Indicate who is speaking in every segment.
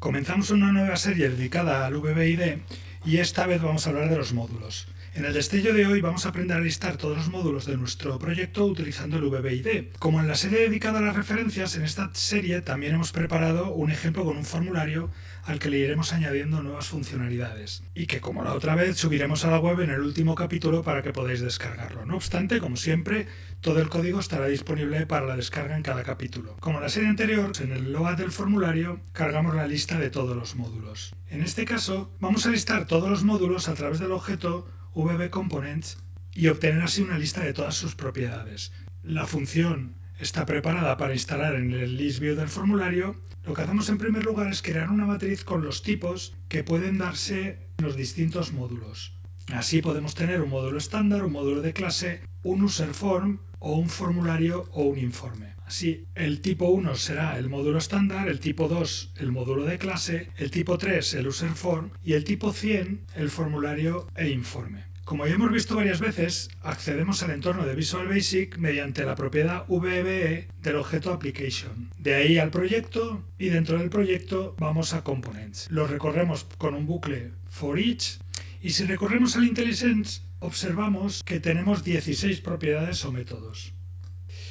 Speaker 1: Comenzamos una nueva serie dedicada al VBID y esta vez vamos a hablar de los módulos. En el destello de hoy vamos a aprender a listar todos los módulos de nuestro proyecto utilizando el VBID. Como en la serie dedicada a las referencias, en esta serie también hemos preparado un ejemplo con un formulario al que le iremos añadiendo nuevas funcionalidades y que, como la otra vez, subiremos a la web en el último capítulo para que podáis descargarlo. No obstante, como siempre, todo el código estará disponible para la descarga en cada capítulo. Como en la serie anterior, en el load del formulario cargamos la lista de todos los módulos. En este caso, vamos a listar todos los módulos a través del objeto VBComponents y obtener así una lista de todas sus propiedades. La función está preparada para instalar en el list view del formulario. Lo que hacemos en primer lugar es crear una matriz con los tipos que pueden darse en los distintos módulos. Así podemos tener un módulo estándar, un módulo de clase, un user form o un formulario o un informe. Así, el tipo 1 será el módulo estándar, el tipo 2 el módulo de clase, el tipo 3 el user form y el tipo 100 el formulario e informe. Como ya hemos visto varias veces, accedemos al entorno de Visual Basic mediante la propiedad VBE del objeto Application. De ahí al proyecto y dentro del proyecto vamos a Components. Lo recorremos con un bucle for each y si recorremos al IntelliSense observamos que tenemos 16 propiedades o métodos.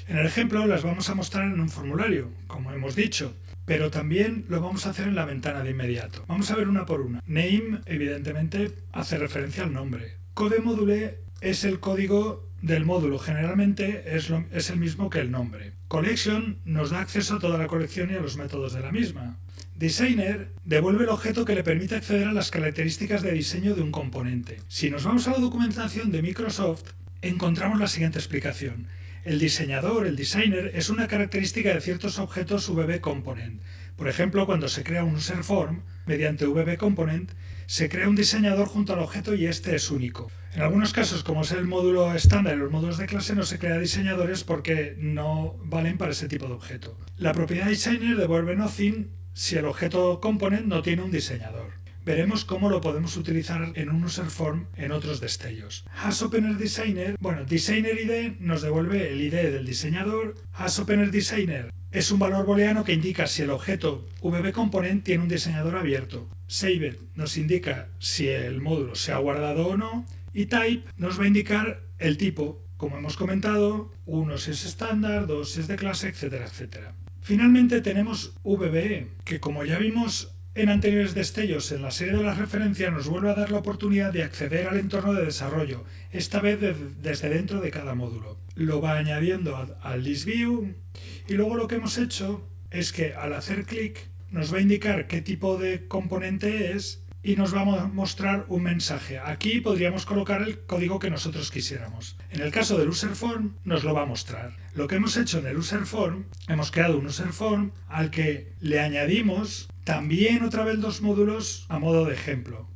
Speaker 1: En el ejemplo las vamos a mostrar en un formulario, como hemos dicho, pero también lo vamos a hacer en la ventana de inmediato. Vamos a ver una por una. Name, evidentemente, hace referencia al nombre. CodeModule es el código del módulo, generalmente es el mismo que el nombre. Collection nos da acceso a toda la colección y a los métodos de la misma. Designer devuelve el objeto que le permite acceder a las características de diseño de un componente. Si nos vamos a la documentación de Microsoft, encontramos la siguiente explicación. El diseñador, el designer, es una característica de ciertos objetos VBComponent. Por ejemplo, cuando se crea un user form, mediante VBComponent, se crea un diseñador junto al objeto y este es único. En algunos casos, como es el módulo estándar y los módulos de clase, no se crea diseñadores porque no valen para ese tipo de objeto. La propiedad designer devuelve nothing si el objeto component no tiene un diseñador. Veremos cómo lo podemos utilizar en un user form en otros destellos. HasOpenerDesigner, Designer ID nos devuelve el ID del diseñador. HasOpenerDesigner es un valor booleano que indica si el objeto VBComponent tiene un diseñador abierto. Saved nos indica si el módulo se ha guardado o no. Y Type nos va a indicar el tipo, como hemos comentado, 1 si es estándar, 2 si es de clase, etcétera, etcétera. Finalmente tenemos VBE, que como ya vimos en anteriores destellos en la serie de las referencias, nos vuelve a dar la oportunidad de acceder al entorno de desarrollo, esta vez desde dentro de cada módulo. Lo va añadiendo al list view y luego lo que hemos hecho es que al hacer clic nos va a indicar qué tipo de componente es y nos va a mostrar un mensaje. Aquí podríamos colocar el código que nosotros quisiéramos. En el caso del user form nos lo va a mostrar. Lo que hemos hecho en el user form, hemos creado un user form al que le añadimos también otra vez dos módulos a modo de ejemplo.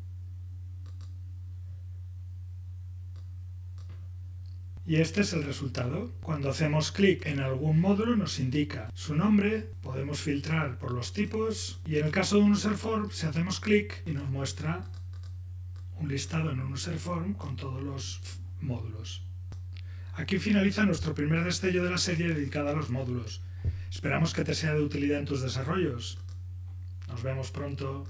Speaker 1: Y este es el resultado. Cuando hacemos clic en algún módulo nos indica su nombre, podemos filtrar por los tipos y en el caso de un user form, si hacemos clic y nos muestra un listado en un user form con todos los módulos. Aquí finaliza nuestro primer destello de la serie dedicada a los módulos. Esperamos que te sea de utilidad en tus desarrollos. Nos vemos pronto.